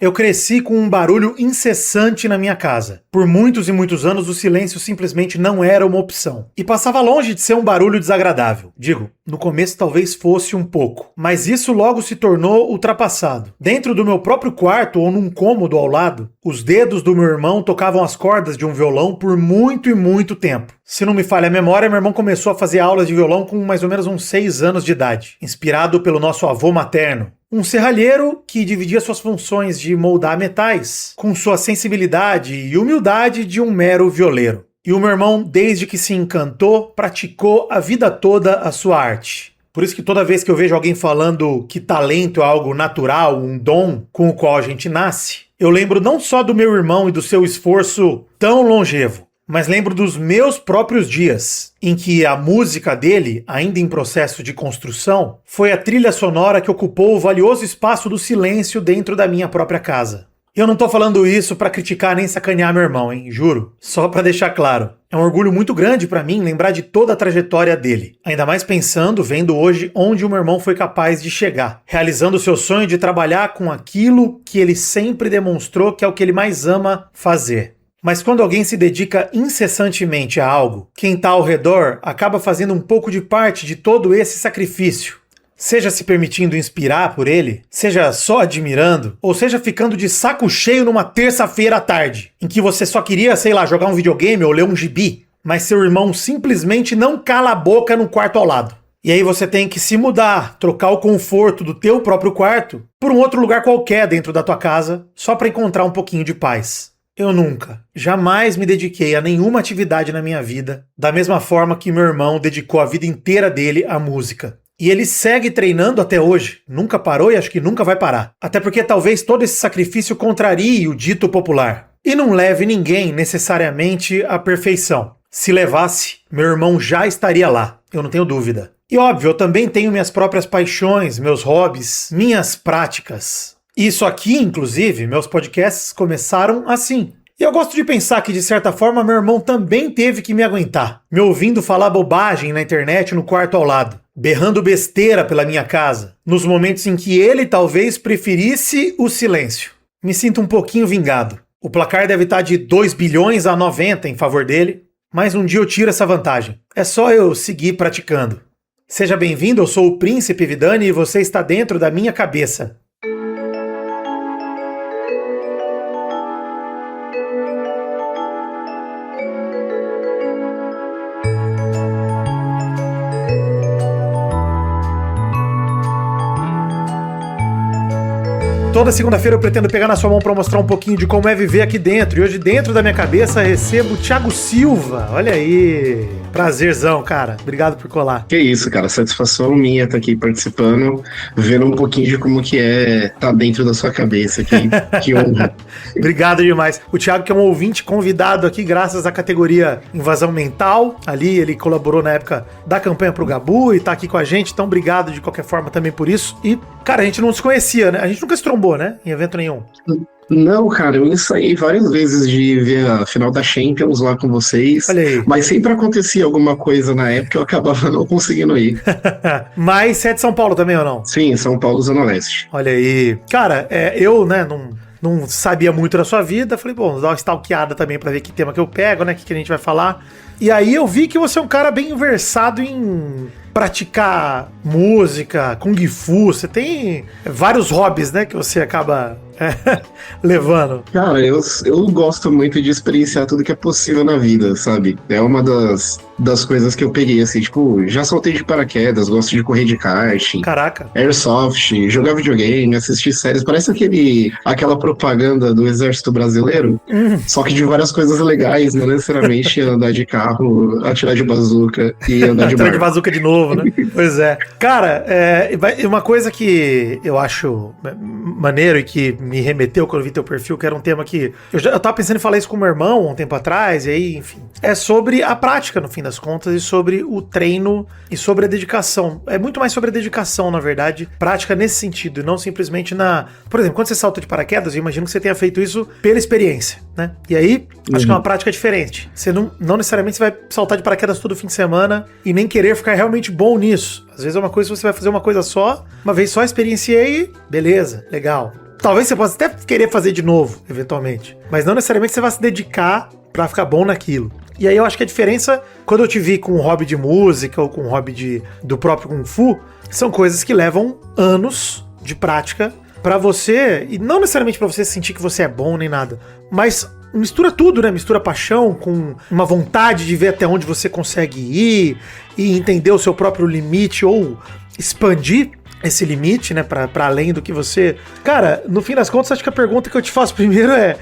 Eu cresci com um barulho incessante na minha casa. Por muitos e muitos anos, o silêncio simplesmente não era uma opção. E passava longe de ser um barulho desagradável. Digo, no começo talvez fosse um pouco, mas isso logo se tornou ultrapassado. Dentro do meu próprio quarto ou num cômodo ao lado, os dedos do meu irmão tocavam as cordas de um violão por muito e muito tempo. Se não me falha a memória, meu irmão começou a fazer aulas de violão com mais ou menos uns 6 anos de idade, inspirado pelo nosso avô materno. Um serralheiro que dividia suas funções de moldar metais com sua sensibilidade e humildade de um mero violeiro. E o meu irmão, desde que se encantou, praticou a vida toda a sua arte. Por isso que toda vez que eu vejo alguém falando que talento é algo natural, um dom com o qual a gente nasce, eu lembro não só do meu irmão e do seu esforço tão longevo, mas lembro dos meus próprios dias, em que a música dele, ainda em processo de construção, foi a trilha sonora que ocupou o valioso espaço do silêncio dentro da minha própria casa. Eu não tô falando isso pra criticar nem sacanear meu irmão, hein? Juro. Só pra deixar claro. É um orgulho muito grande pra mim lembrar de toda a trajetória dele. Ainda mais pensando, vendo hoje onde o meu irmão foi capaz de chegar. Realizando o seu sonho de trabalhar com aquilo que ele sempre demonstrou que é o que ele mais ama fazer. Mas quando alguém se dedica incessantemente a algo, quem está ao redor acaba fazendo um pouco de parte de todo esse sacrifício. Seja se permitindo inspirar por ele, seja só admirando, ou seja ficando de saco cheio numa terça-feira à tarde, em que você só queria, sei lá, jogar um videogame ou ler um gibi, mas seu irmão simplesmente não cala a boca no quarto ao lado. E aí você tem que se mudar, trocar o conforto do teu próprio quarto por um outro lugar qualquer dentro da tua casa, só para encontrar um pouquinho de paz. Eu nunca, jamais me dediquei a nenhuma atividade na minha vida, da mesma forma que meu irmão dedicou a vida inteira dele à música. E ele segue treinando até hoje, nunca parou e acho que nunca vai parar. Até porque talvez todo esse sacrifício contrarie o dito popular. E não leve ninguém necessariamente à perfeição. Se levasse, meu irmão já estaria lá, eu não tenho dúvida. E óbvio, eu também tenho minhas próprias paixões, meus hobbies, minhas práticas. Isso aqui, inclusive, meus podcasts começaram assim. E eu gosto de pensar que, de certa forma, meu irmão também teve que me aguentar, me ouvindo falar bobagem na internet no quarto ao lado, berrando besteira pela minha casa, nos momentos em que ele talvez preferisse o silêncio. Me sinto um pouquinho vingado. O placar deve estar de 2 bilhões a 90 em favor dele, mas um dia eu tiro essa vantagem. É só eu seguir praticando. Seja bem-vindo, eu sou o Príncipe Vidani e você está dentro da minha cabeça. Toda segunda-feira eu pretendo pegar na sua mão para mostrar um pouquinho de como é viver aqui dentro. E hoje, dentro da minha cabeça, recebo o Thiago Silva. Olha aí. Prazerzão, cara. Obrigado por colar. Que isso, cara. Satisfação minha estar aqui participando, vendo um pouquinho de como que é tá dentro da sua cabeça. Que honra. Obrigado demais. O Thiago, que é um ouvinte convidado aqui, graças à categoria Invasão Mental. Ali, ele colaborou na época da campanha pro Gabu e tá aqui com a gente. Então, obrigado de qualquer forma também por isso. E, cara, a gente não se conhecia, né? A gente nunca se trombou, né? Em evento nenhum. Não, cara, eu ensaiei várias vezes de ver a final da Champions lá com vocês. Olha aí. Mas sempre acontecia alguma coisa na época e eu acabava não conseguindo ir. Mas você é de São Paulo também ou não? Sim, São Paulo, Zona Leste. Olha aí. Cara, eu, né, não sabia muito da sua vida. Falei, bom, vou dar uma stalkeada também pra ver que tema que eu pego, né, que a gente vai falar. E aí eu vi que você é um cara bem versado em praticar música, kung fu. Você tem vários hobbies, né, que você acaba levando. Cara, eu gosto muito de experienciar tudo que é possível na vida, sabe? É uma das coisas que eu peguei, assim, tipo, já saltei de paraquedas, gosto de correr de kart. Caraca. Airsoft, jogar videogame, assistir séries. Parece aquela propaganda do Exército Brasileiro, só que de várias coisas legais, não necessariamente andar de carro, atirar de bazuca e andar de atirar barco. de bazuca de novo, né? Pois é. Cara, uma coisa que eu acho maneiro e que me remeteu quando eu vi teu perfil, que era um tema que eu tava pensando em falar isso com meu irmão um tempo atrás, e aí, enfim, é sobre a prática, no fim das contas, e sobre o treino e sobre a dedicação. É muito mais sobre a dedicação, na verdade, prática nesse sentido, e não simplesmente por exemplo, quando você salta de paraquedas, eu imagino que você tenha feito isso pela experiência, né? E aí, acho que é uma prática diferente. Você não necessariamente você vai saltar de paraquedas todo fim de semana e nem querer ficar realmente bom nisso. Às vezes é uma coisa que você vai fazer uma coisa só, uma vez só experienciei, beleza, legal. talvez você possa até querer fazer de novo, eventualmente. Mas não necessariamente você vai se dedicar pra ficar bom naquilo. E aí eu acho que a diferença, quando eu te vi com um hobby de música ou com um hobby do próprio Kung Fu, são coisas que levam anos de prática pra você, e não necessariamente pra você sentir que você é bom nem nada, mas mistura tudo, né? Mistura paixão com uma vontade de ver até onde você consegue ir e entender o seu próprio limite ou expandir esse limite, né? Pra além do que você... Cara, no fim das contas, acho que a pergunta que eu te faço primeiro é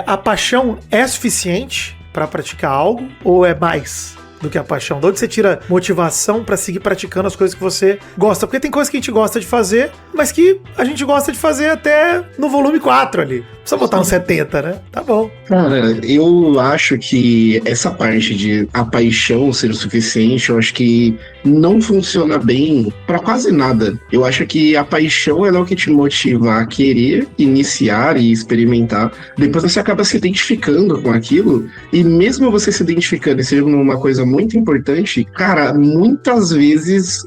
a paixão é suficiente pra praticar algo ou é mais do que a paixão? De onde você tira motivação pra seguir praticando as coisas que você gosta? Porque tem coisas que a gente gosta de fazer, mas que a gente gosta de fazer até no volume 4 ali. Não precisa botar um 70, né? Tá bom. Cara, eu acho que essa parte de a paixão ser o suficiente, eu acho que não funciona bem pra quase nada. Eu acho que a paixão é o que te motiva a querer iniciar e experimentar. Depois você acaba se identificando com aquilo, e mesmo você se identificando e sendo uma coisa muito importante, cara, muitas vezes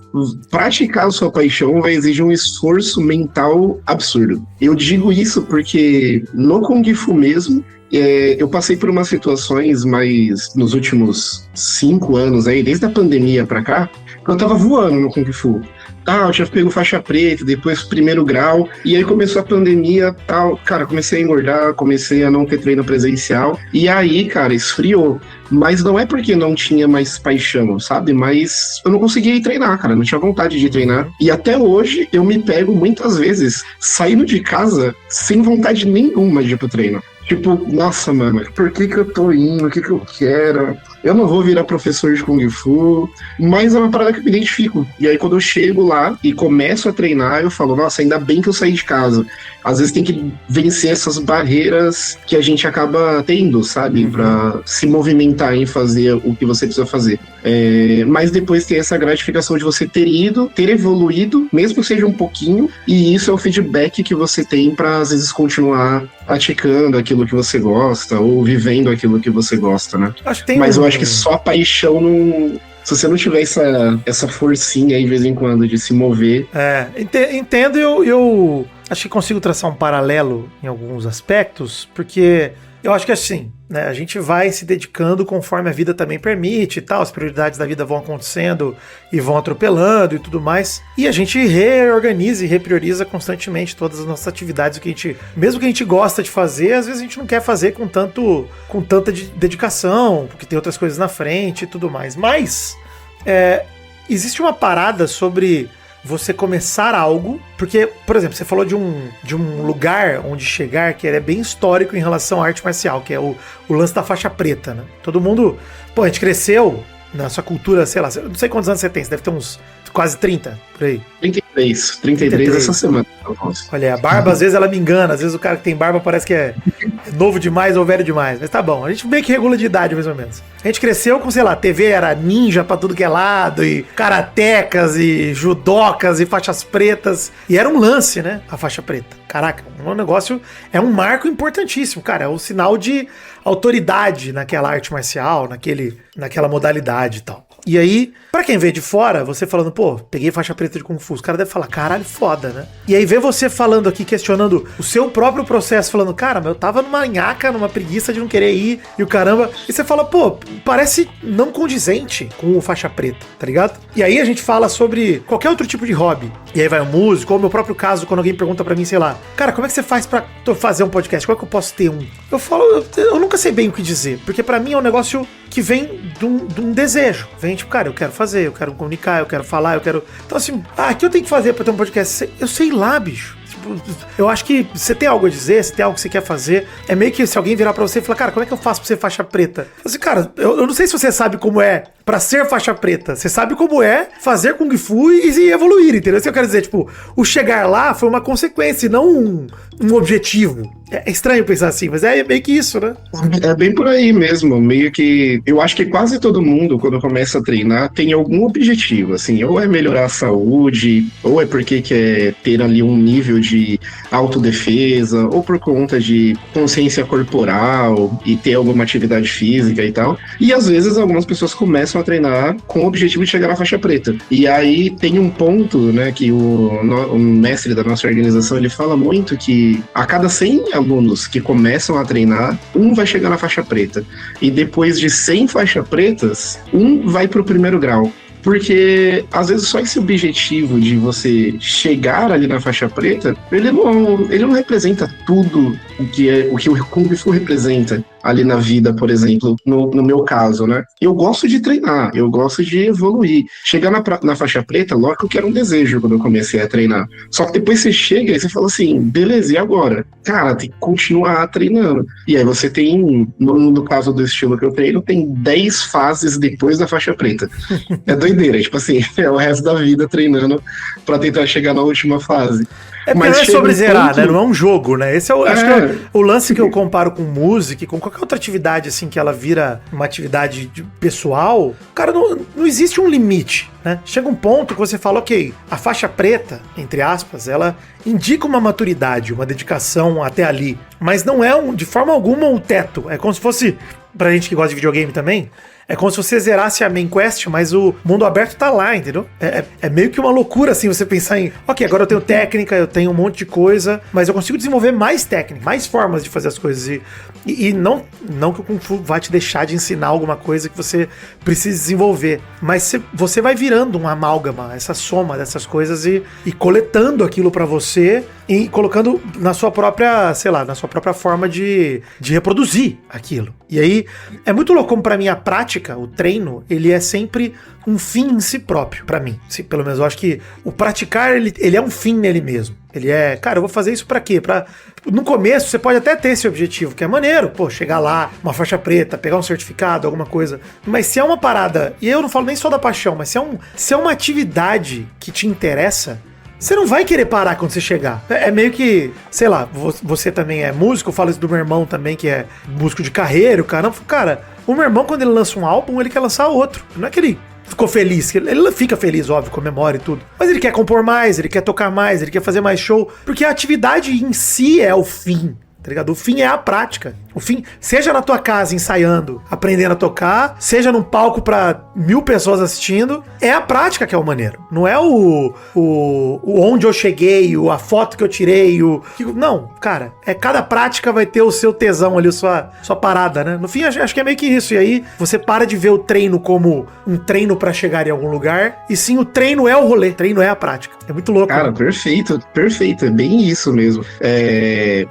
praticar a sua paixão vai exigir um esforço mental absurdo. Eu digo isso porque no Kung Fu mesmo, eu passei por umas situações mais nos últimos 5 anos aí, desde a pandemia pra cá, que eu tava voando no Kung Fu. Eu tinha pego faixa preta, depois primeiro grau, e aí começou a pandemia, cara, comecei a engordar, comecei a não ter treino presencial, e aí, cara, esfriou. Mas não é porque não tinha mais paixão, sabe? Mas eu não conseguia ir treinar, cara, não tinha vontade de treinar. E até hoje eu me pego muitas vezes saindo de casa sem vontade nenhuma de ir pro treino. Tipo, nossa, mano, por que eu tô indo? O que eu quero? Eu não vou virar professor de Kung Fu, mas é uma parada que eu me identifico. E aí, quando eu chego lá e começo a treinar, eu falo, nossa, ainda bem que eu saí de casa. Às vezes tem que vencer essas barreiras que a gente acaba tendo, sabe? Pra se movimentar em fazer o que você precisa fazer. Mas depois tem essa gratificação de você ter ido, ter evoluído, mesmo que seja um pouquinho, e isso é o feedback que você tem pra, às vezes, continuar praticando aquilo que você gosta, ou vivendo aquilo que você gosta, né? Mas eu acho que só a paixão não... Se você não tiver essa forcinha aí de vez em quando de se mover... Entendo, eu acho que consigo traçar um paralelo em alguns aspectos, porque eu acho que assim, né, a gente vai se dedicando conforme a vida também permite e tal, as prioridades da vida vão acontecendo e vão atropelando e tudo mais, e a gente reorganiza e reprioriza constantemente todas as nossas atividades, mesmo que a gente gosta de fazer, às vezes a gente não quer fazer com tanta dedicação, porque tem outras coisas na frente e tudo mais, mas existe uma parada sobre você começar algo, porque, por exemplo, você falou de um lugar onde chegar que é bem histórico em relação à arte marcial, que é o lance da faixa preta, né? Todo mundo, a gente cresceu nessa cultura, sei lá, não sei quantos anos você tem, você deve ter uns quase 30, por aí. 33 essa semana. Olha, a barba às vezes ela me engana, às vezes o cara que tem barba parece que é novo demais ou velho demais, mas tá bom, a gente meio que regula de idade mais ou menos. A gente cresceu com, sei lá, TV era ninja pra tudo que é lado, e karatecas, e judocas, e faixas pretas, e era um lance, né, a faixa preta. Caraca, um negócio, é um marco importantíssimo, cara, é um sinal de autoridade naquela arte marcial, naquela modalidade e tal. E aí, pra quem vê de fora, você falando, peguei faixa preta de Kung Fu, os caras devem falar, caralho, foda, né? E aí vê você falando aqui, questionando o seu próprio processo, falando, cara, mas eu tava numa nhaca, numa preguiça de não querer ir, e o caramba, e você fala, parece não condizente com o faixa preta, tá ligado? E aí a gente fala sobre qualquer outro tipo de hobby, e aí vai o músico, ou o meu próprio caso, quando alguém pergunta pra mim, sei lá, cara, como é que você faz pra fazer um podcast? Como é que eu posso ter um? Eu falo, eu nunca sei bem o que dizer, porque pra mim é um negócio que vem de um desejo, vem tipo, cara, eu quero fazer, eu quero comunicar, eu quero falar, eu quero... Então assim, o que eu tenho que fazer pra ter um podcast? Eu sei lá, bicho. Eu acho que você tem algo a dizer, você tem algo que você quer fazer, é meio que se alguém virar pra você e falar, cara, como é que eu faço pra ser faixa preta? Assim, cara, eu não sei se você sabe como é pra ser faixa preta, você sabe como é fazer Kung Fu e evoluir, entendeu? Isso que eu quero dizer, tipo, o chegar lá foi uma consequência, não um objetivo. É estranho pensar assim, mas é meio que isso, né? É bem por aí mesmo, meio que... Eu acho que quase todo mundo, quando começa a treinar, tem algum objetivo, assim, ou é melhorar a saúde, ou é porque quer ter ali um nível de autodefesa, ou por conta de consciência corporal e ter alguma atividade física e tal. E às vezes algumas pessoas começam começam a treinar com o objetivo de chegar na faixa preta. E aí tem um ponto, né, que o mestre da nossa organização, ele fala muito que a cada 100 alunos que começam a treinar, um vai chegar na faixa preta. E depois de 100 faixas pretas, um vai pro primeiro grau. Porque, às vezes, só esse objetivo de você chegar ali na faixa preta, ele não representa tudo o que o Kung Fu representa ali na vida, por exemplo, no meu caso, né? Eu gosto de treinar, eu gosto de evoluir. Chegar na faixa preta, lógico que era um desejo quando eu comecei a treinar. Só que depois você chega e você fala assim, beleza, e agora? Cara, tem que continuar treinando. E aí você tem, no caso do estilo que eu treino, tem 10 fases depois da faixa preta. É doideira, tipo assim, é o resto da vida treinando pra tentar chegar na última fase. É porque não é sobre zerar, né? Não é um jogo, né? Esse acho que é o lance que eu comparo com música e com qualquer outra atividade, assim, que ela vira uma atividade pessoal. Cara, não existe um limite, né? Chega um ponto que você fala, ok, a faixa preta, entre aspas, ela indica uma maturidade, uma dedicação até ali. Mas não é, de forma alguma, o teto. É como se fosse, pra gente que gosta de videogame também, é como se você zerasse a main quest, mas o mundo aberto tá lá, entendeu? É meio que uma loucura, assim, você pensar em, ok, agora eu tenho técnica, eu tenho um monte de coisa, mas eu consigo desenvolver mais técnica, mais formas de fazer as coisas. E não que o Kung Fu vai te deixar de ensinar alguma coisa que você precisa desenvolver, mas você vai virando um amálgama, essa soma dessas coisas e coletando aquilo pra você e colocando na sua própria, sei lá, na sua própria forma de reproduzir aquilo. E aí, é muito louco como pra mim a prática, o treino, ele é sempre um fim em si próprio, pra mim. Pelo menos eu acho que o praticar, ele é um fim nele mesmo. Ele é, cara, eu vou fazer isso pra quê? No começo, você pode até ter esse objetivo, que é maneiro, pô, chegar lá, uma faixa preta, pegar um certificado, alguma coisa. Mas se é uma parada, e eu não falo nem só da paixão, mas se é uma atividade que te interessa, você não vai querer parar quando você chegar. É meio que, sei lá, você também é músico, eu falo isso do meu irmão também, que é músico de carreira, o caramba. Cara, o meu irmão, quando ele lança um álbum, ele quer lançar outro. Não é que ele ficou feliz, ele fica feliz, óbvio, comemora e tudo. Mas ele quer compor mais, ele quer tocar mais, ele quer fazer mais show, porque a atividade em si é o fim. Tá ligado? O fim é a prática. O fim, seja na tua casa ensaiando, aprendendo a tocar, seja num palco pra 1000 pessoas assistindo, é a prática que é o maneiro. Não é o onde eu cheguei, a foto que eu tirei, não, cara, cada prática vai ter o seu tesão ali, sua parada, né? No fim, acho que é meio que isso. E aí, você para de ver o treino como um treino pra chegar em algum lugar, e sim, o treino é o rolê, o treino é a prática. É muito louco. Cara, né? Perfeito, é bem isso mesmo.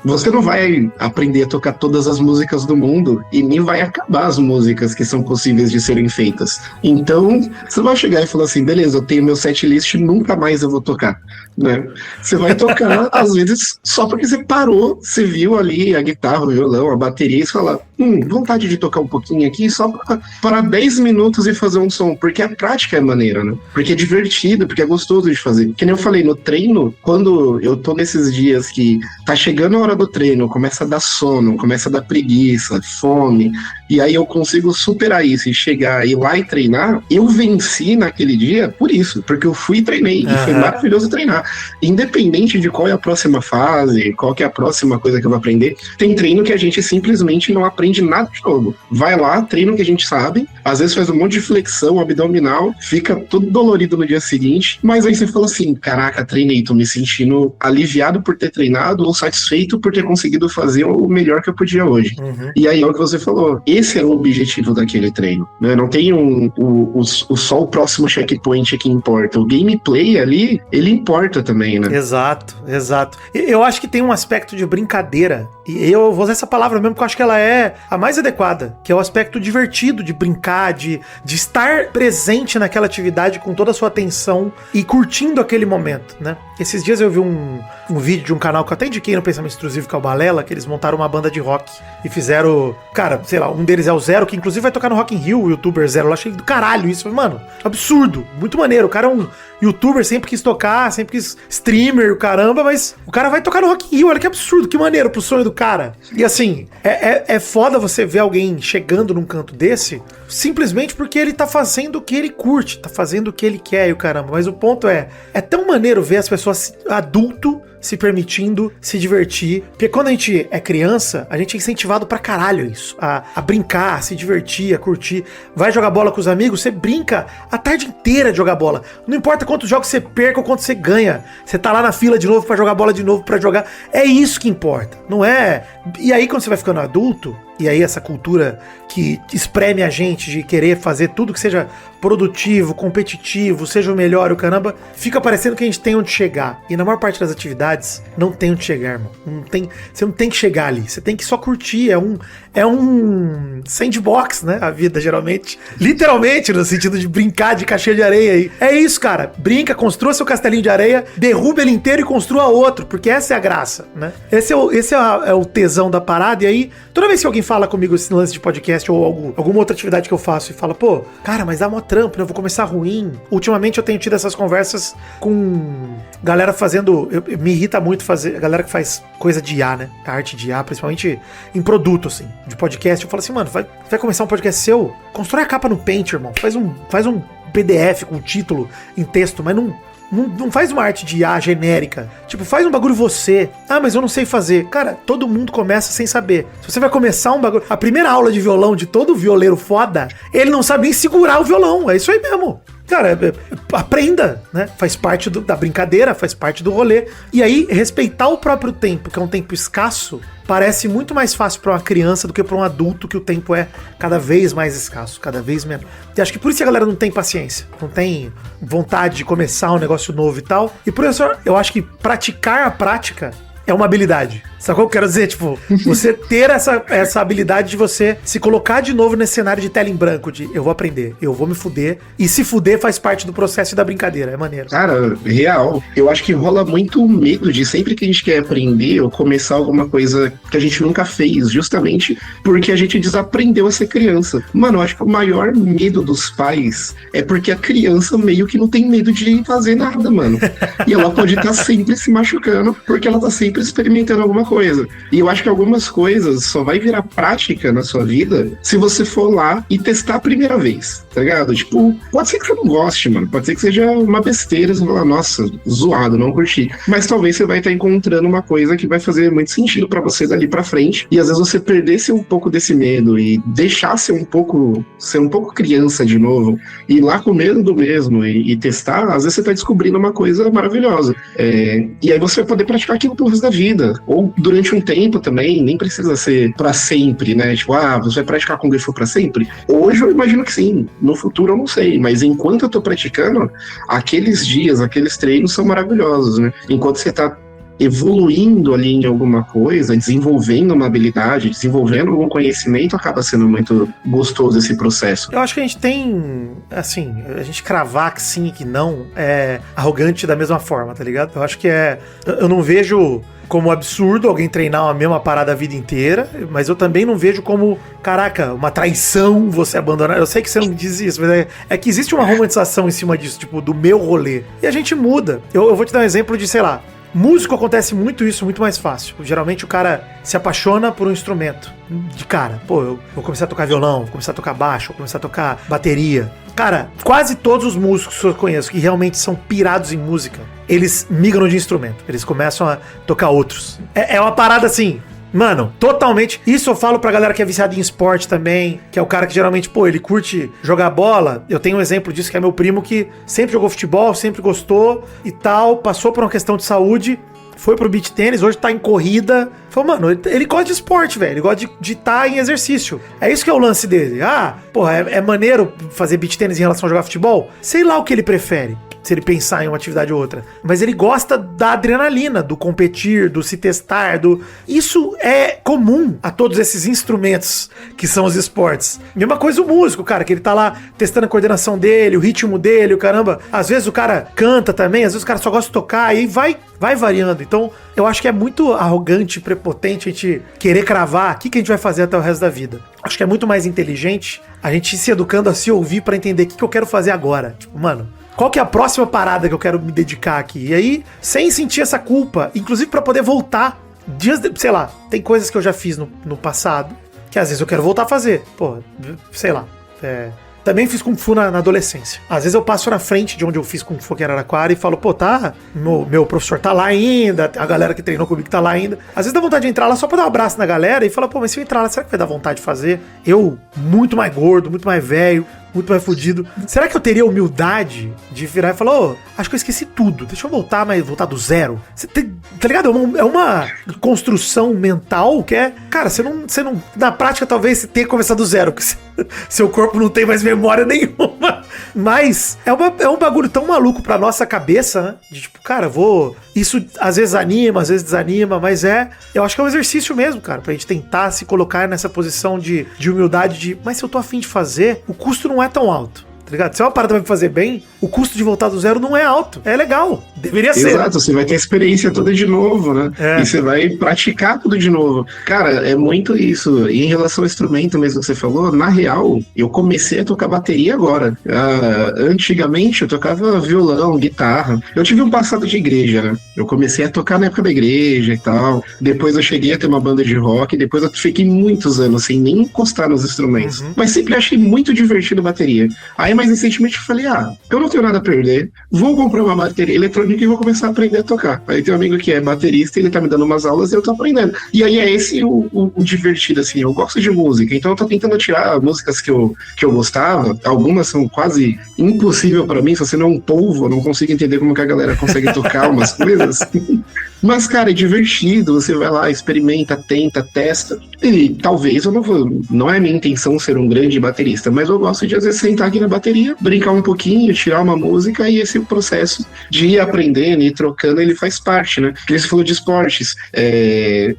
Você não vai aprender a tocar todas as músicas do mundo e nem vai acabar as músicas que são possíveis de serem feitas. Então, você vai chegar e falar assim, beleza, eu tenho meu setlist, nunca mais eu vou tocar, né? Você vai tocar, às vezes, só porque você parou, você viu ali a guitarra, o violão, a bateria, e você fala, vontade de tocar um pouquinho aqui, só para 10 minutos e fazer um som, porque a prática é maneira, né? Porque é divertido, porque é gostoso de fazer. Que nem eu falei, no treino, quando eu tô nesses dias que tá chegando a hora do treino, começa a dar sono, começa a dar preguiça, fome, e aí eu consigo superar isso e chegar, ir lá e treinar, eu venci naquele dia por isso, porque eu fui e treinei, e foi maravilhoso treinar. Independente de qual é a próxima fase, qual que é a próxima coisa que eu vou aprender, tem treino que a gente simplesmente não aprende nada de novo. Vai lá, treino que a gente sabe, às vezes faz um monte de flexão abdominal, fica todo dolorido no dia seguinte, mas aí você fala assim, caraca, treinei, tô me sentindo aliviado por ter treinado ou satisfeito por ter conseguido fazer o melhor que eu podia hoje. E aí é o que você falou, esse é o objetivo daquele treino, né? Não tem só o próximo checkpoint que importa, o gameplay ali, ele importa também, né? Exato. Eu acho que tem um aspecto de brincadeira, e eu vou usar essa palavra mesmo porque eu acho que ela é a mais adequada, que é o aspecto divertido de brincar, de estar presente naquela atividade com toda a sua atenção e curtindo aquele momento, né? Esses dias eu vi um vídeo de um canal que eu até indiquei no Pensamento Intrusivo, que é o Balela, que eles montaram uma banda de rock e fizeram, cara, sei lá, um deles é o Zero, que inclusive vai tocar no Rock in Rio, o youtuber Zero. Eu achei do caralho isso, mano, absurdo, muito maneiro. O cara é um youtuber, sempre quis tocar, sempre quis streamer, o caramba, mas o cara vai tocar no Rock in Rio, olha que absurdo, que maneiro pro sonho do cara. E assim, é foda você ver alguém chegando num canto desse simplesmente porque ele tá fazendo o que ele curte, tá fazendo o que ele quer e o caramba. Mas o ponto é tão maneiro ver as pessoas adulto se permitindo se divertir. Porque quando a gente é criança, a gente é incentivado pra caralho isso. A brincar, a se divertir, a curtir. Vai jogar bola com os amigos, você brinca a tarde inteira de jogar bola. Não importa quantos jogos você perca ou quanto você ganha. Você tá lá na fila de novo pra jogar bola de novo, pra jogar. É isso que importa, não é? E aí quando você vai ficando adulto, e aí essa cultura que espreme a gente de querer fazer tudo que seja produtivo, competitivo, seja o melhor, o caramba, fica parecendo que a gente tem onde chegar. E na maior parte das atividades, não tem onde chegar, irmão. Você não tem que chegar ali, você tem que só curtir. É um sandbox, né? A vida, geralmente. Literalmente, no sentido de brincar de caixinha de areia aí. É isso, cara. Brinca, construa seu castelinho de areia, derruba ele inteiro e construa outro, porque essa é a graça, né? Esse é o tesão da parada. E aí, toda vez que alguém fala comigo esse lance de podcast ou alguma outra atividade que eu faço e fala, pô, cara, mas dá mó trampo, né? Eu vou começar ruim. Ultimamente eu tenho tido essas conversas com galera fazendo... me irrita muito fazer... A galera que faz coisa de IA, né? A arte de IA, principalmente em produto, assim, de podcast. Eu falo assim, mano, vai começar um podcast seu? Constrói a capa no Paint, irmão. Faz um PDF com título em texto, mas não faz uma arte de IA genérica. Tipo, faz um bagulho você. Ah, mas eu não sei fazer. Cara, todo mundo começa sem saber. Se você vai começar um bagulho... A primeira aula de violão de todo violeiro foda, ele não sabe nem segurar o violão. É isso aí mesmo. Cara, aprenda, né? Faz parte da brincadeira, faz parte do rolê. E aí, respeitar o próprio tempo, que é um tempo escasso, parece muito mais fácil pra uma criança do que pra um adulto, que o tempo é cada vez mais escasso, cada vez menos. E acho que por isso que a galera não tem paciência, não tem vontade de começar um negócio novo e tal. E por isso eu acho que praticar a prática é uma habilidade. Sabe o que eu quero dizer? Tipo, você ter essa habilidade de você se colocar de novo nesse cenário de tela em branco, de eu vou aprender, eu vou me fuder, e se fuder faz parte do processo e da brincadeira, é maneiro. Cara, real. Eu acho que rola muito medo de sempre que a gente quer aprender ou começar alguma coisa que a gente nunca fez, justamente porque a gente desaprendeu a ser criança. Mano, eu acho que o maior medo dos pais é porque a criança meio que não tem medo de fazer nada, mano. E ela pode estar sempre se machucando porque ela tá sempre experimentando alguma coisa. E eu acho que algumas coisas só vai virar prática na sua vida se você for lá e testar a primeira vez, tá ligado? Tipo, pode ser que você não goste, mano. Pode ser que seja uma besteira, você fala, nossa, zoado, não curti. Mas talvez você vai estar encontrando uma coisa que vai fazer muito sentido pra você dali pra frente. E às vezes você perdesse um pouco desse medo e deixar ser um pouco criança de novo, ir lá com medo do mesmo e testar, às vezes você tá descobrindo uma coisa maravilhosa. E aí você vai poder praticar aquilo pelo resto da vida. Ou durante um tempo também, nem precisa ser pra sempre, né? Tipo, você vai praticar Kung Fu pra sempre? Hoje eu imagino que sim. No futuro eu não sei. Mas enquanto eu tô praticando, aqueles dias, aqueles treinos são maravilhosos, né? Enquanto você tá evoluindo ali em alguma coisa, desenvolvendo uma habilidade, desenvolvendo algum conhecimento, acaba sendo muito gostoso esse processo. Eu acho que a gente tem, assim, a gente cravar que sim e que não é arrogante da mesma forma, tá ligado? Eu acho que eu não vejo como absurdo alguém treinar a mesma parada a vida inteira, mas eu também não vejo como, caraca, uma traição você abandonar. Eu sei que você não diz isso, mas é que existe uma romantização em cima disso, tipo, do meu rolê. E a gente muda. Eu vou te dar um exemplo de, sei lá, músico acontece muito isso, muito mais fácil. Geralmente o cara se apaixona por um instrumento de cara. Pô, eu vou começar a tocar violão, vou começar a tocar baixo, vou começar a tocar bateria. Cara, quase todos os músicos que eu conheço que realmente são pirados em música, eles migram de instrumento. Eles começam a tocar outros. É uma parada assim... Mano, totalmente. Isso eu falo pra galera que é viciada em esporte também, que é o cara que geralmente, pô, ele curte jogar bola. Eu tenho um exemplo disso, que é meu primo, que sempre jogou futebol, sempre gostou e tal, passou por uma questão de saúde, foi pro beach tênis, hoje tá em corrida. Falou, mano, ele gosta de esporte, velho, ele gosta de estar em exercício. É isso que é o lance dele. Porra, é maneiro fazer beach tênis em relação a jogar futebol? Sei lá o que ele prefere, se ele pensar em uma atividade ou outra. Mas ele gosta da adrenalina, do competir, do se testar, Isso é comum a todos esses instrumentos que são os esportes. Mesma coisa o músico, cara, que ele tá lá testando a coordenação dele, o ritmo dele, o caramba. Às vezes o cara canta também, às vezes o cara só gosta de tocar, e aí vai variando. Então, eu acho que é muito arrogante, prepotente a gente querer cravar o que a gente vai fazer até o resto da vida. Acho que é muito mais inteligente a gente ir se educando a se ouvir pra entender o que eu quero fazer agora. Tipo, mano, qual que é a próxima parada que eu quero me dedicar aqui? E aí, sem sentir essa culpa, inclusive pra poder voltar, sei lá, tem coisas que eu já fiz no passado, que às vezes eu quero voltar a fazer. Pô, sei lá, Também fiz Kung Fu na adolescência. Às vezes eu passo na frente de onde eu fiz Kung Fu aqui em Araraquara e falo, pô, tá, meu professor tá lá ainda, a galera que treinou comigo tá lá ainda. Às vezes dá vontade de entrar lá só pra dar um abraço na galera e falar, pô, mas se eu entrar lá, será que vai dar vontade de fazer? Eu, muito mais gordo, muito mais velho, muito mais fudido. Será que eu teria humildade de virar e falar, acho que eu esqueci tudo, deixa eu voltar, mas voltar do zero? Tá ligado? É uma construção mental que cara, você não na prática talvez você tenha que começar do zero, porque seu corpo não tem mais memória nenhuma. Mas é um bagulho tão maluco pra nossa cabeça, né? De tipo, cara, isso às vezes anima, às vezes desanima, mas eu acho que é um exercício mesmo, cara, pra gente tentar se colocar nessa posição de humildade mas se eu tô afim de fazer, o custo não é tão alto. Tá ligado? Se é uma parada pra me fazer bem, o custo de voltar do zero não é alto. É legal. Deveria ser. Exato, você vai ter a experiência toda de novo, né? E você vai praticar tudo de novo. Cara, é muito isso. E em relação ao instrumento mesmo que você falou, na real, eu comecei a tocar bateria agora. Antigamente eu tocava violão, guitarra. Eu tive um passado de igreja, né? Eu comecei a tocar na época da igreja e tal. Depois eu cheguei a ter uma banda de rock. Depois eu fiquei muitos anos sem nem encostar nos instrumentos. Mas sempre achei muito divertido bateria. Aí mais recentemente eu falei, eu não tenho nada a perder, vou comprar uma bateria eletrônica e vou começar a aprender a tocar. Aí tem um amigo que é baterista, ele tá me dando umas aulas e eu tô aprendendo. E aí é esse o divertido, assim, eu gosto de música, então eu tô tentando tirar músicas que eu gostava, algumas são quase impossível pra mim, se você não é um polvo, eu não consigo entender como que a galera consegue tocar umas coisas. Mas, cara, é divertido, você vai lá, experimenta, tenta, testa, e talvez não é minha intenção ser um grande baterista, mas eu gosto de às vezes sentar aqui na bateria, brincar um pouquinho, tirar uma música, e esse processo de ir aprendendo e trocando, ele faz parte, né? Porque você falou de esportes,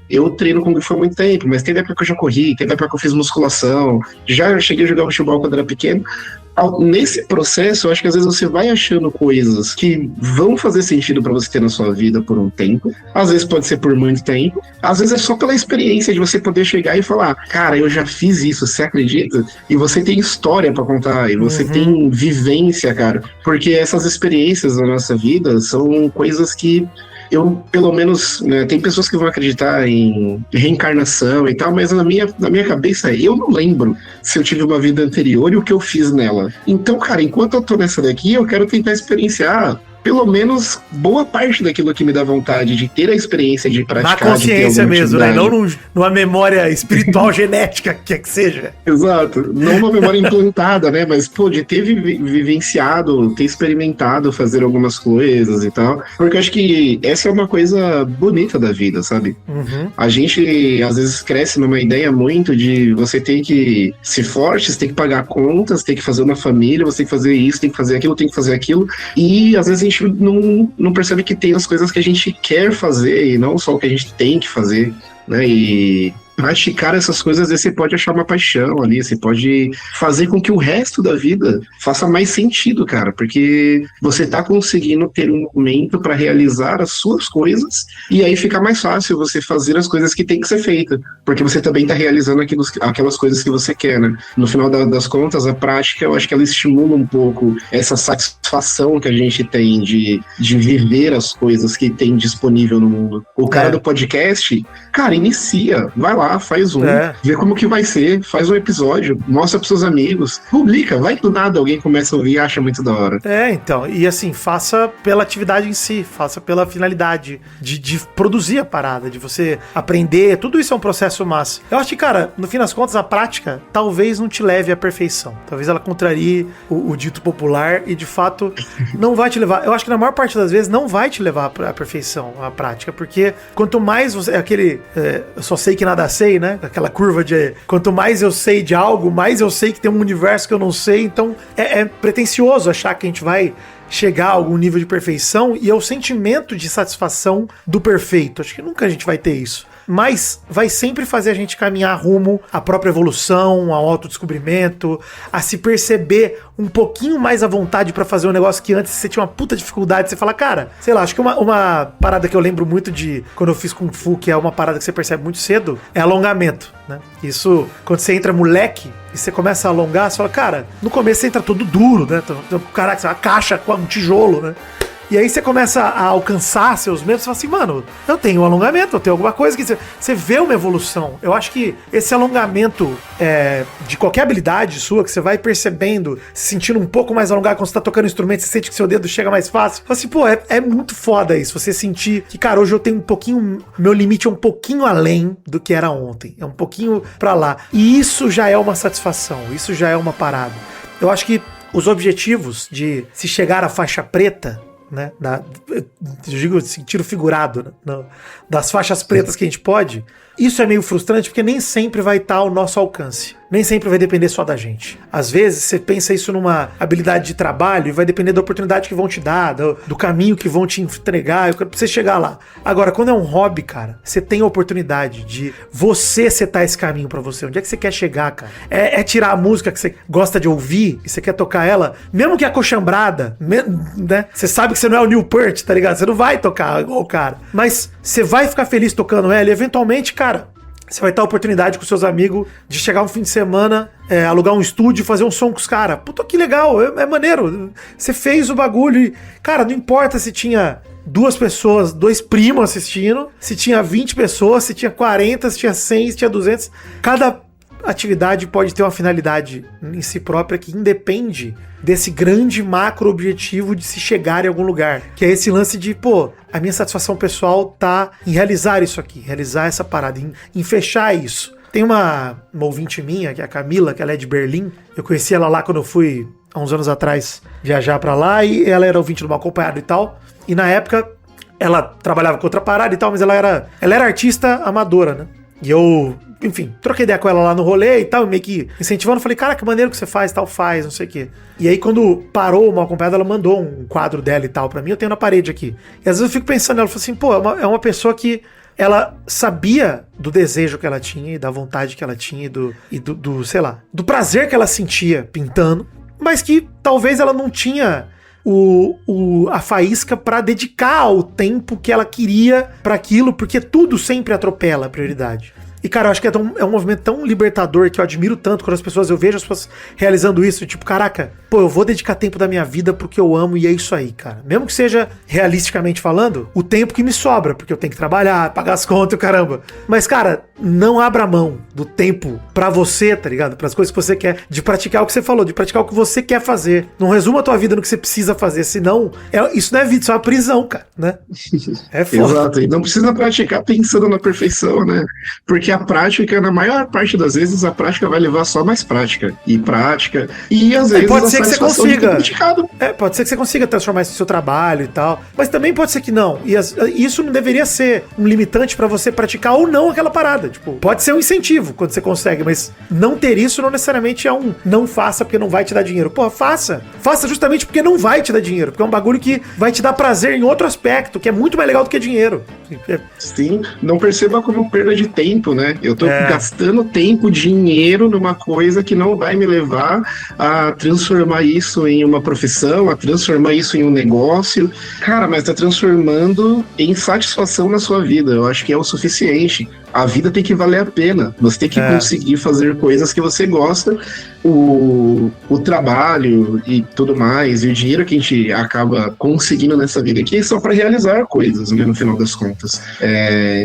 eu treino Kung Fu há muito tempo, mas teve época que eu já corri, teve época que eu fiz musculação, já cheguei a jogar futebol quando era pequeno. Nesse processo, eu acho que às vezes você vai achando coisas que vão fazer sentido pra você ter na sua vida por um tempo. Às vezes pode ser por muito tempo. Às vezes é só pela experiência de você poder chegar e falar, cara, eu já fiz isso, você acredita? E você tem história pra contar, e você tem vivência, cara. Porque essas experiências na nossa vida são coisas que pelo menos, né, tem pessoas que vão acreditar em reencarnação e tal, mas na minha cabeça, eu não lembro se eu tive uma vida anterior e o que eu fiz nela. Então, cara, enquanto eu tô nessa daqui, eu quero tentar experienciar pelo menos boa parte daquilo que me dá vontade de ter a experiência de praticar. Na consciência mesmo, né? Não numa memória espiritual genética, que seja. Exato. Não uma memória implantada, né? Mas, de ter vivenciado, ter experimentado fazer algumas coisas e tal. Porque eu acho que essa é uma coisa bonita da vida, sabe? A gente, às vezes, cresce numa ideia muito de você ter que ser forte, você tem que pagar contas, tem que fazer uma família, você tem que fazer isso, tem que fazer aquilo, tem que fazer aquilo. E, às vezes, a gente não percebe que tem as coisas que a gente quer fazer e não só o que a gente tem que fazer, né? E praticar essas coisas, você pode achar uma paixão ali, você pode fazer com que o resto da vida faça mais sentido, cara, porque você tá conseguindo ter um momento para realizar as suas coisas e aí fica mais fácil você fazer as coisas que tem que ser feita, porque você também tá realizando aquelas coisas que você quer, né? No final das contas, a prática, eu acho que ela estimula um pouco essa satisfação que a gente tem de viver as coisas que tem disponível no mundo. O cara do podcast, cara, inicia, vai lá, faz vê como que vai ser, faz um episódio, mostra pros seus amigos, publica, vai do nada, alguém começa a ouvir e acha muito da hora. Então, e assim, faça pela atividade em si, faça pela finalidade de produzir a parada, de você aprender, tudo isso é um processo massa. Eu acho que, cara, no fim das contas, a prática talvez não te leve à perfeição, talvez ela contrarie o dito popular e, de fato, não vai te levar, eu acho que na maior parte das vezes não vai te levar à perfeição, a prática, porque quanto mais você, eu só sei que nada sei, né? Aquela curva de quanto mais eu sei de algo, mais eu sei que tem um universo que eu não sei. Então é pretensioso achar que a gente vai chegar a algum nível de perfeição, e é o sentimento de satisfação do perfeito. Acho que nunca a gente vai ter isso. Mas vai sempre fazer a gente caminhar rumo à própria evolução, ao autodescobrimento, a se perceber um pouquinho mais à vontade pra fazer um negócio que antes você tinha uma puta dificuldade. Você fala, cara, sei lá, acho que uma parada que eu lembro muito de quando eu fiz Kung Fu, que é uma parada que você percebe muito cedo, é alongamento, né? Isso, quando você entra moleque e você começa a alongar, você fala, cara, no começo você entra todo duro, né? Caraca, uma caixa com um tijolo, né? E aí você começa a alcançar seus medos, você fala assim, mano, eu tenho um alongamento, eu tenho alguma coisa que você vê uma evolução. Eu acho que esse alongamento de qualquer habilidade sua, que você vai percebendo, se sentindo um pouco mais alongado quando você tá tocando instrumento, você sente que seu dedo chega mais fácil. Fala assim, pô, é muito foda isso, você sentir que, cara, hoje eu tenho um pouquinho, meu limite é um pouquinho além do que era ontem, é um pouquinho pra lá. E isso já é uma satisfação, isso já é uma parada. Eu acho que os objetivos de se chegar à faixa preta, né, eu digo assim, tiro figurado, né, das faixas pretas que a gente pode, isso é meio frustrante porque nem sempre vai estar ao nosso alcance. Nem sempre vai depender só da gente. Às vezes você pensa isso numa habilidade de trabalho e vai depender da oportunidade que vão te dar, do caminho que vão te entregar, pra você chegar lá. Agora, quando é um hobby, cara, você tem a oportunidade de você setar esse caminho pra você. Onde é que você quer chegar, cara? É tirar a música que você gosta de ouvir e você quer tocar ela, mesmo que acochambrada, né? Você sabe que você não é o Neil Peart, tá ligado? Você não vai tocar igual o cara. Mas você vai ficar feliz tocando ela e eventualmente, cara, você vai ter a oportunidade com seus amigos de chegar um fim de semana, alugar um estúdio e fazer um som com os caras. Puta, que legal, é maneiro. Você fez o bagulho e, cara, não importa se tinha 2 pessoas, 2 primos assistindo, se tinha 20 pessoas, se tinha 40, se tinha 100, se tinha 200. Cada atividade pode ter uma finalidade em si própria que independe desse grande macro objetivo de se chegar em algum lugar, que é esse lance de, pô, a minha satisfação pessoal tá em realizar isso aqui, realizar essa parada, em fechar isso. Tem uma ouvinte minha, que é a Camila, que ela é de Berlim, eu conheci ela lá quando eu fui, há uns anos atrás, viajar pra lá, e ela era ouvinte do Mal Acompanhado e tal, e na época ela trabalhava com outra parada e tal, mas ela era artista amadora, né, e eu, enfim, troquei ideia com ela lá no rolê e tal, meio que incentivando, falei, cara, que maneiro que você faz, tal, faz, não sei o quê. E aí quando parou o Mal Acompanhado, ela mandou um quadro dela e tal pra mim, eu tenho na parede aqui. E às vezes eu fico pensando, ela falou assim, pô, é uma pessoa que ela sabia do desejo que ela tinha e da vontade que ela tinha do sei lá, do prazer que ela sentia pintando, mas que talvez ela não tinha a faísca pra dedicar o tempo que ela queria pra aquilo, porque tudo sempre atropela a prioridade. E, cara, eu acho que é um movimento tão libertador que eu admiro tanto quando eu vejo as pessoas realizando isso, tipo, caraca, pô, eu vou dedicar tempo da minha vida pro que eu amo e é isso aí, cara. Mesmo que seja, realisticamente falando, o tempo que me sobra, porque eu tenho que trabalhar, pagar as contas e caramba. Mas, cara, não abra mão do tempo pra você, tá ligado? Pras coisas que você quer, de praticar o que você falou, de praticar o que você quer fazer. Não resuma a tua vida no que você precisa fazer, senão, isso não é vida, isso é uma prisão, cara, né? É foda. Exato, e não precisa praticar pensando na perfeição, né? Porque a prática, na maior parte das vezes, a prática vai levar só mais prática. E prática. E às vezes pode ser que você consiga. Pode ser que você consiga transformar isso no seu trabalho e tal. Mas também pode ser que não. E isso não deveria ser um limitante pra você praticar ou não aquela parada. Tipo, pode ser um incentivo quando você consegue, mas não ter isso não necessariamente é um não faça porque não vai te dar dinheiro. Pô, faça. Faça justamente porque não vai te dar dinheiro. Porque é um bagulho que vai te dar prazer em outro aspecto, que é muito mais legal do que dinheiro. Sim, não perceba como perda de tempo, né? Eu tô gastando tempo, dinheiro numa coisa que não vai me levar a transformar isso em uma profissão, a transformar isso em um negócio. Cara, mas tá transformando em satisfação na sua vida. Eu acho que é o suficiente. A vida tem que valer a pena. Você tem que conseguir fazer coisas que você gosta. O trabalho e tudo mais, e o dinheiro que a gente acaba conseguindo nessa vida aqui é só para realizar coisas, né, no final das contas.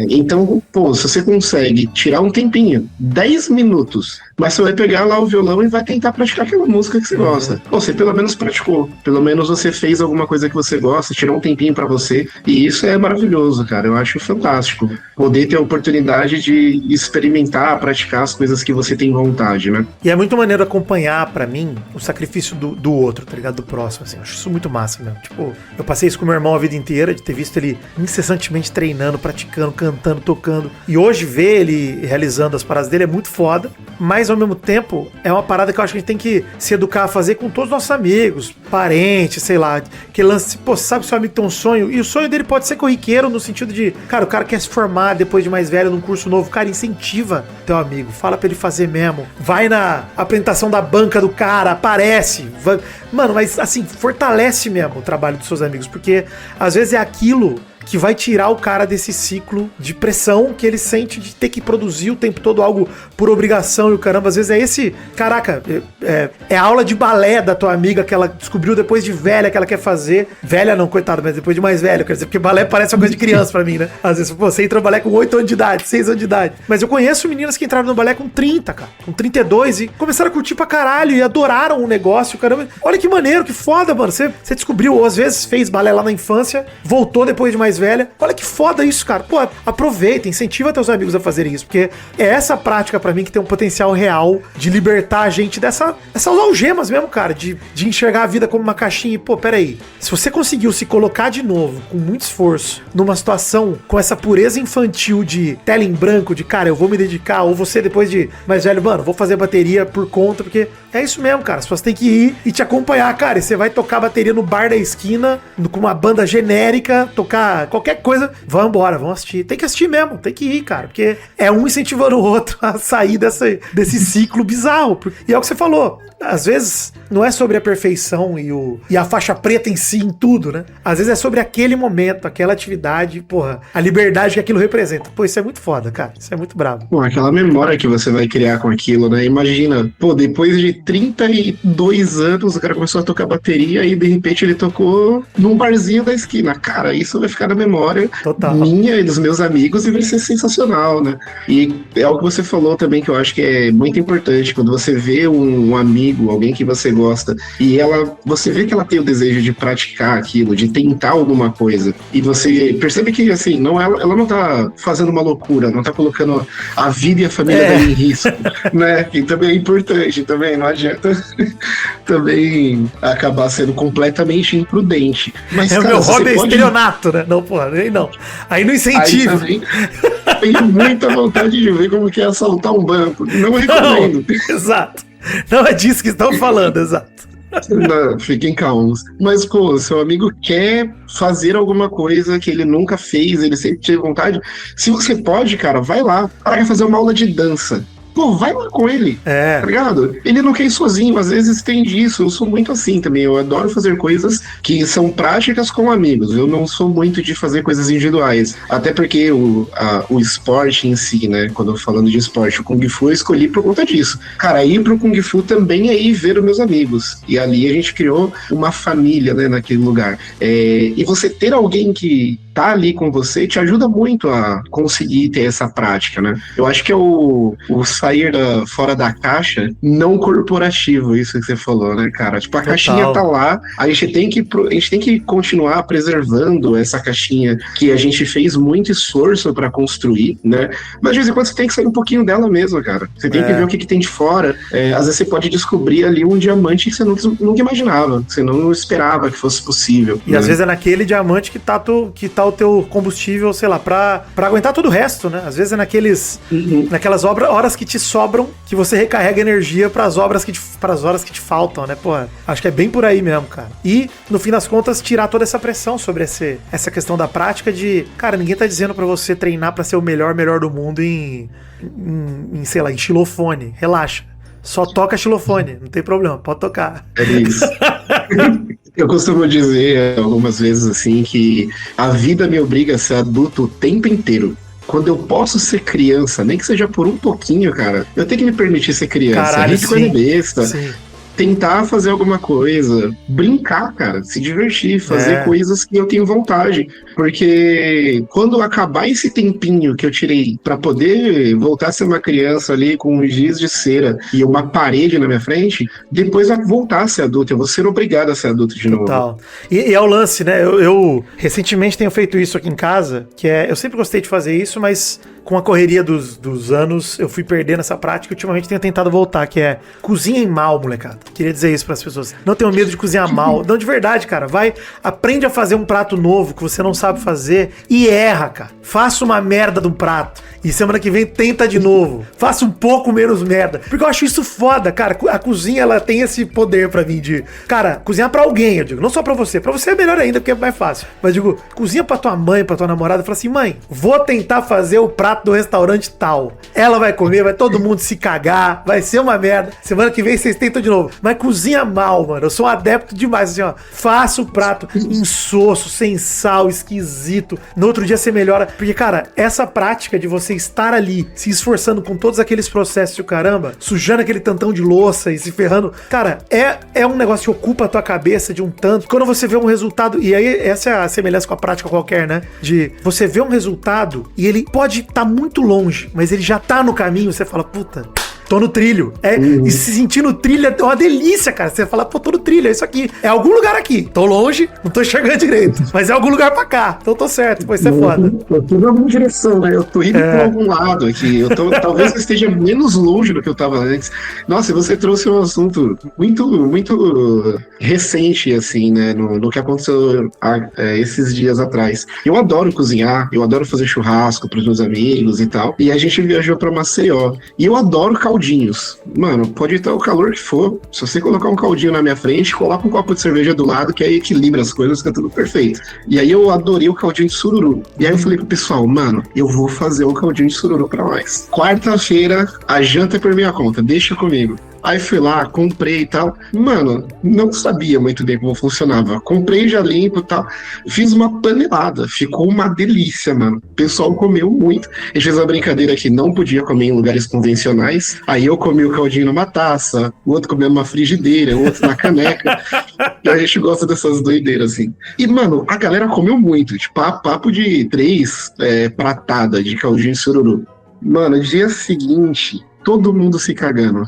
Então, pô, se você consegue tirar um tempinho, 10 minutos, mas você vai pegar lá o violão e vai tentar praticar aquela música que você gosta. Você pelo menos praticou, pelo menos você fez alguma coisa que você gosta, tirou um tempinho para você, e isso é maravilhoso, cara. Eu acho fantástico poder ter a oportunidade de experimentar, praticar as coisas que você tem vontade, né? E é muito maneiro acompanhar, pra mim, o sacrifício do outro, tá ligado? Do próximo, assim. Eu acho isso muito massa mesmo. Tipo, eu passei isso com meu irmão a vida inteira, de ter visto ele incessantemente treinando, praticando, cantando, tocando. E hoje ver ele realizando as paradas dele é muito foda, mas ao mesmo tempo é uma parada que eu acho que a gente tem que se educar a fazer com todos os nossos amigos, parentes, sei lá. Que lance, pô, sabe, seu amigo tem um sonho, e o sonho dele pode ser corriqueiro no sentido de, cara, o cara quer se formar depois de mais velho num curso novo. Cara, incentiva teu amigo, fala pra ele fazer mesmo. Vai na apresentação da banca do cara, aparece. Mano, mas assim, fortalece mesmo o trabalho dos seus amigos, porque às vezes é aquilo que vai tirar o cara desse ciclo de pressão que ele sente de ter que produzir o tempo todo algo por obrigação e o caramba. Às vezes é esse... Caraca, é a aula de balé da tua amiga que ela descobriu depois de velha que ela quer fazer. Velha não, coitado, mas depois de mais velha, quer dizer, porque balé parece uma coisa de criança pra mim, né? Às vezes, pô, você entra no balé com 8 anos de idade, 6 anos de idade. Mas eu conheço meninas que entraram no balé com 30, cara, com 32 e começaram a curtir pra caralho e adoraram o negócio, caramba. Olha que maneiro, que foda, mano. Você descobriu, ou às vezes fez balé lá na infância, voltou depois de mais velha. Olha que foda isso, cara. Pô, aproveita, incentiva teus amigos a fazerem isso, porque é essa prática pra mim que tem um potencial real de libertar a gente dessas algemas mesmo, cara, de enxergar a vida como uma caixinha e, pô, peraí, se você conseguiu se colocar de novo, com muito esforço, numa situação com essa pureza infantil de tela em branco, de, cara, eu vou me dedicar, ou você depois de mais velho, mano, vou fazer bateria por conta, porque é isso mesmo, cara, as pessoas têm que ir e te acompanhar, cara, e você vai tocar bateria no bar da esquina, com uma banda genérica, tocar qualquer coisa, vambora, vamos assistir, tem que assistir mesmo, tem que ir, cara, porque é um incentivando o outro a sair desse ciclo bizarro, e é o que você falou, às vezes não é sobre a perfeição e a faixa preta em si, em tudo, né? Às vezes é sobre aquele momento, aquela atividade, porra, a liberdade que aquilo representa. Pô, isso é muito foda, cara. Isso é muito brabo. Pô, aquela memória que você vai criar com aquilo, né? Imagina, pô, depois de 32 anos, o cara começou a tocar bateria e de repente ele tocou num barzinho da esquina. Cara, isso vai ficar na memória total, minha e dos meus amigos e vai ser sensacional, né? E é algo que você falou também que eu acho que é muito importante. Quando você vê um amigo, alguém que você gosta, e você vê que ela tem o desejo de praticar aquilo, de tentar alguma coisa, e você percebe que, assim, ela não tá fazendo uma loucura, não tá colocando a vida e a família dela em risco, né? E também é importante, também não adianta também acabar sendo completamente imprudente. Mas, cara, meu hobby é estelionato, né? Não, porra, aí não. Aí não incentiva. Aí também tenho muita vontade de ver como que é assaltar um banco. Não recomendo. Não, exato. Não é disso que estão falando, exato. Não, fiquem calmos. Mas, pô, seu amigo quer fazer alguma coisa que ele nunca fez, ele sempre teve vontade. Se você pode, cara, vai lá. O cara quer fazer uma aula de dança. Pô, vai lá com ele, tá ligado? Ele não quer ir sozinho, às vezes tem disso. Eu sou muito assim também, eu adoro fazer coisas que são práticas com amigos. Eu não sou muito de fazer coisas individuais, até porque o esporte em si, né, quando eu falando de esporte, o Kung Fu eu escolhi por conta disso. Cara, ir pro Kung Fu também é ir ver os meus amigos, e ali a gente criou uma família, né, naquele lugar. E você ter alguém que tá ali com você te ajuda muito a conseguir ter essa prática, né? Eu acho que é o sair fora da caixa não corporativo, isso que você falou, né, cara? Tipo, a Total. Caixinha tá lá, a gente tem que continuar preservando essa caixinha que a gente fez muito esforço pra construir, né? Mas de vez em quando você tem que sair um pouquinho dela mesmo, cara. Você tem que ver o que tem de fora. Às vezes você pode descobrir ali um diamante que você nunca imaginava, que você não esperava que fosse possível. E às vezes é naquele diamante que tá o teu combustível, sei lá, pra aguentar todo o resto, né? Às vezes é naquelas horas que te sobram, que você recarrega energia pras horas que te faltam, né? Pô, acho que é bem por aí mesmo, cara. E, no fim das contas, tirar toda essa pressão sobre essa questão da prática de, cara, ninguém tá dizendo pra você treinar pra ser o melhor do mundo em sei lá, em xilofone. Relaxa. Só toca xilofone, não tem problema, pode tocar. É isso. Eu costumo dizer algumas vezes assim que a vida me obriga a ser adulto o tempo inteiro. Quando eu posso ser criança, nem que seja por um pouquinho, cara, eu tenho que me permitir ser criança. Caralho, a gente coisa besta. Sim. Tentar fazer alguma coisa, brincar, cara, se divertir, fazer coisas que eu tenho vontade, porque quando acabar esse tempinho que eu tirei pra poder voltar a ser uma criança ali com um giz de cera e uma parede na minha frente, depois vai voltar a ser adulto, eu vou ser obrigado a ser adulto de novo. Total. E é o lance, né, eu recentemente tenho feito isso aqui em casa, eu sempre gostei de fazer isso, mas com a correria dos anos, eu fui perdendo essa prática e ultimamente tenho tentado voltar, que é cozinhem mal, molecada. Queria dizer isso pras pessoas. Não tenham medo de cozinhar mal. Não, de verdade, cara. Aprende a fazer um prato novo que você não sabe fazer e erra, cara. Faça uma merda de um prato. E semana que vem tenta de novo. Faça um pouco menos merda. Porque eu acho isso foda, cara. A cozinha, ela tem esse poder pra mim de... Cara, cozinhar pra alguém, eu digo. Não só pra você. Pra você é melhor ainda, porque é mais fácil. Mas digo, cozinha pra tua mãe, pra tua namorada. Fala assim, mãe, vou tentar fazer o prato prato do restaurante tal. Ela vai comer, vai todo mundo se cagar, vai ser uma merda. Semana que vem vocês tentam de novo. Mas cozinha mal, mano. Eu sou um adepto demais, assim, ó. Faça o prato insosso, sem sal, esquisito. No outro dia você melhora. Porque, cara, essa prática de você estar ali, se esforçando com todos aqueles processos e o caramba, sujando aquele tantão de louça e se ferrando, cara, é um negócio que ocupa a tua cabeça de um tanto. Quando você vê um resultado, e aí essa é a semelhança com a prática qualquer, né? De você ver um resultado e ele pode estar muito longe, mas ele já tá no caminho, você fala, puta, tô no trilho. E se sentir no trilho é uma delícia, cara. Você fala, pô, tô no trilho, é isso aqui. É algum lugar aqui. Tô longe, não tô enxergando direito. Mas é algum lugar pra cá. Então tô certo, pô, isso é foda. Eu tô em alguma direção, né? Eu tô indo pra algum lado aqui. Talvez eu esteja menos longe do que eu tava antes. Nossa, e você trouxe um assunto muito recente, assim, né? No que aconteceu esses dias atrás. Eu adoro cozinhar, eu adoro fazer churrasco pros meus amigos e tal. E a gente viajou pra Maceió. E eu adoro caldinhos. Mano, pode estar o calor que for. Se você colocar um caldinho na minha frente, coloca um copo de cerveja do lado, que aí equilibra as coisas, fica tudo perfeito. E aí eu adorei o caldinho de sururu. E aí eu falei pro pessoal, mano, eu vou fazer o caldinho de sururu pra nós. Quarta-feira, a janta é por minha conta, deixa comigo. Aí fui lá, comprei e tal. Mano, não sabia muito bem como funcionava. Comprei já limpo e tal. Fiz uma panelada. Ficou uma delícia, mano. O pessoal comeu muito. A gente fez uma brincadeira que não podia comer em lugares convencionais. Aí eu comi o caldinho numa taça, o outro comeu numa frigideira, o outro na caneca. E a gente gosta dessas doideiras, assim. E, mano, a galera comeu muito. Tipo, papo de 3 pratadas de caldinho de sururu. Mano, dia seguinte, todo mundo se cagando.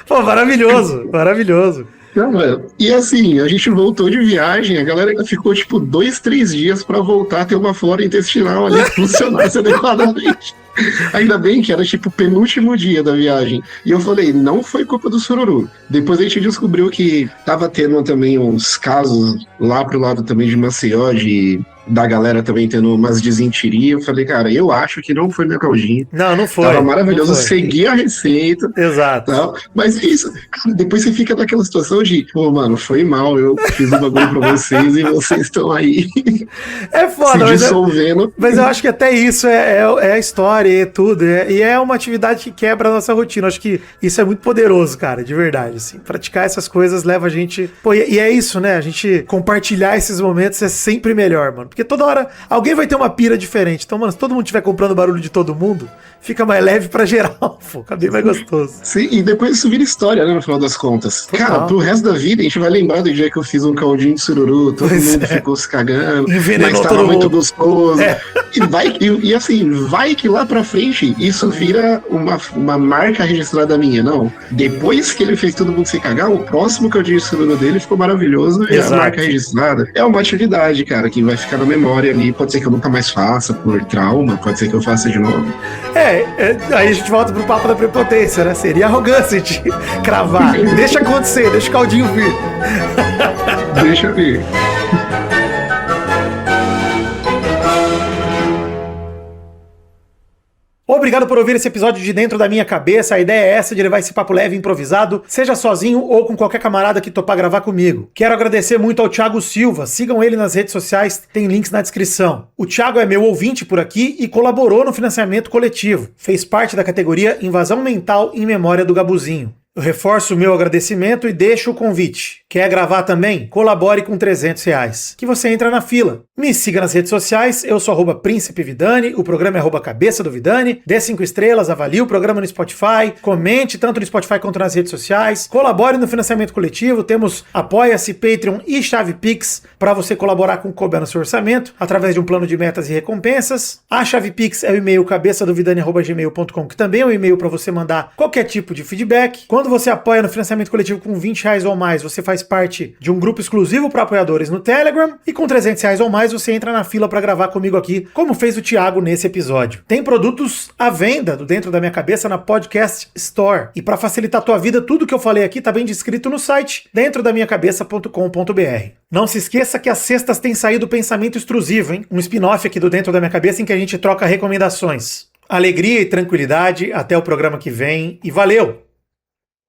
Pô, maravilhoso, maravilhoso. Não, mano. E assim, a gente voltou de viagem, a galera ainda ficou tipo 2, 3 dias pra voltar a ter uma flora intestinal ali que funcionasse adequadamente. Ainda bem que era tipo o penúltimo dia da viagem. E eu falei, não foi culpa do sururu. Depois a gente descobriu que tava tendo também uns casos lá pro lado também de Maceió, da galera também tendo umas desentirias. Eu falei, cara, eu acho que não foi meu caldinho. Não foi. Tava maravilhoso, segui a receita. Exato. Tal. Mas isso, cara, depois você fica naquela situação de, pô, mano, foi mal, eu fiz um bagulho pra vocês e vocês estão aí é foda, se dissolvendo. Mas eu acho que até isso é a história e tudo. E é uma atividade que quebra a nossa rotina. Eu acho que isso é muito poderoso, cara, de verdade. Assim. Praticar essas coisas leva a gente... Pô, e é isso, né? A gente compartilhar esses momentos é sempre melhor, mano. Porque toda hora alguém vai ter uma pira diferente. Então, mano, se todo mundo estiver comprando barulho de todo mundo, fica mais leve pra geral, pô. Fica bem mais gostoso. Sim, e depois isso vira história, né, no final das contas. Total. Cara, pro resto da vida, a gente vai lembrar do dia que eu fiz um caldinho de sururu, todo mundo ficou se cagando, envenenou, mas tava muito gostoso. E assim, vai que lá pra frente isso vira uma marca registrada minha, não. Depois que ele fez todo mundo se cagar, o próximo caldinho de sururu dele ficou maravilhoso e a marca registrada. É uma atividade, cara, que vai ficar na memória ali. Pode ser que eu nunca mais faça por trauma, pode ser que eu faça de novo. Aí a gente volta pro papo da prepotência, né? Seria arrogância de cravar. Deixa acontecer, deixa o caldinho vir. Deixa vir. Obrigado por ouvir esse episódio de Dentro da Minha Cabeça. A ideia é essa, de levar esse papo leve e improvisado, seja sozinho ou com qualquer camarada que topar gravar comigo. Quero agradecer muito ao Thiago Silva. Sigam ele nas redes sociais, tem links na descrição. O Thiago é meu ouvinte por aqui e colaborou no financiamento coletivo. Fez parte da categoria Invasão Mental em Memória do Gabuzinho. Eu reforço o meu agradecimento e deixo o convite. Quer gravar também? Colabore com R$300, que você entra na fila. Me siga nas redes sociais, eu sou @Príncipe Vidani, o programa é @Cabeça do Vidani, dê 5 estrelas, avalie o programa no Spotify, comente tanto no Spotify quanto nas redes sociais, colabore no financiamento coletivo, temos Apoia-se, Patreon e Chave Pix para você colaborar com o couber no seu orçamento, através de um plano de metas e recompensas. A Chave Pix é o e-mail cabeçadovidani@gmail.com, que também é um e-mail para você mandar qualquer tipo de feedback. Quando você apoia no financiamento coletivo com R$20 ou mais, você faz parte de um grupo exclusivo para apoiadores no Telegram, e com R$300 ou mais você entra na fila para gravar comigo aqui, como fez o Thiago nesse episódio. Tem produtos à venda do Dentro da Minha Cabeça na Podcast Store, e para facilitar a tua vida, tudo que eu falei aqui tá bem descrito no site dentrodaminhacabeça.com.br. Não se esqueça que às sextas tem saído o Pensamento Extrusivo, hein? Um spin-off aqui do Dentro da Minha Cabeça em que a gente troca recomendações. Alegria e tranquilidade, até o programa que vem, e valeu!